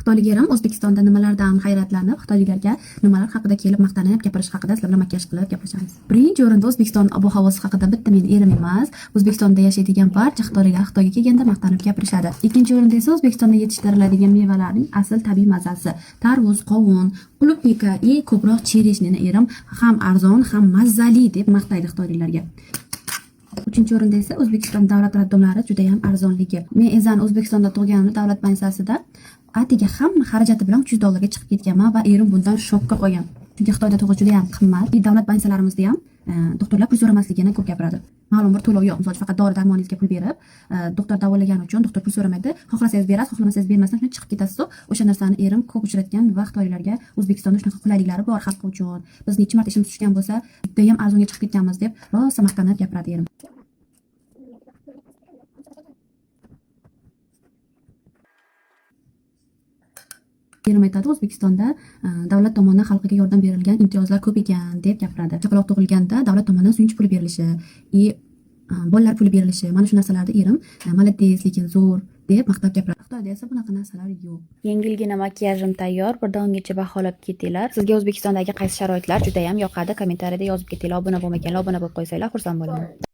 Xitoylik erim O'zbekistonda nimalardan hayratlanib, xitoyliklarga nimalar haqida kelib maqtanib gapirish haqida sizlar bilan makiyaj qilib gapirishamiz. Birinchi o'rinda O'zbekiston ob-havosi haqida bitta men erim emas, O'zbekistonda yashaydigan barcha xitoyliklar Xitoyga kelganda maqtanib gapirishadi. Ikkinchi o'rinda esa O'zbekistonda yetishtiriladigan mevalarning asl tabiiy mazasi, tarvuz, qovun, qulupnika, ko'proq chereshni erim ham arzon, ham mazzali deb maqtaydi xitoyliklarga. Uchinchi o'rinda esa O'zbekiston davlat raddomlari juda ham arzonligi. Men ezan O'zbekistonda tug'ganimda davlat bankasida atiga hamma xarajati bilan $300 chiqib ketganman va erim bundan shokka qolgan. Chunki Xitoyda tug'ish juda ham qimmat. Davlat bankalarimizda ham doktorlar pul so'ramasligini ko'p gapiradi. Ma'lum bir to'lov yo'q. Misol faqat dori-darmoningizga pul berib, doktor davolagani uchun doktor pul so'ramaydi. Xohlasangiz berasiz, xohlamasangiz bermasdan shuni chiqib ketasiz. O'sha narsani erim ko'p uchratgan va xitoyliklarga O'zbekistonda shunaqa qulayliklari bor haqqi uchun. Biz necha marta ishimiz tushgan bo'lsa, juda ham arzonga chiqib ketganmiz deb rosa maqtanib gapiradi erim. Erim aytadi, O'zbekistonda davlat tomonidan xalqiga yordam berilgan imtiyozlar ko'p ekan deb gapiradi. Chaqaloq tug'ilganda davlat tomonidan suyunchi puli berilishi, bolalar puli berilishi, mana shu narsalarda erim malades, lekin zo'r deb maqtab gapiradi. Xitoyda esa bunaqa narsalar yo'q. Yengilgina makiyajim tayyor. Birdan ungacha baholab ketinglar. Sizga O'zbekistondagi qaysi sharoitlar juda ham yoqadi? Kommentariyada yozib ketinglar. Obuna bo'lmaganlar obuna bo'lib qo'ysanglar, xursand bo'laman.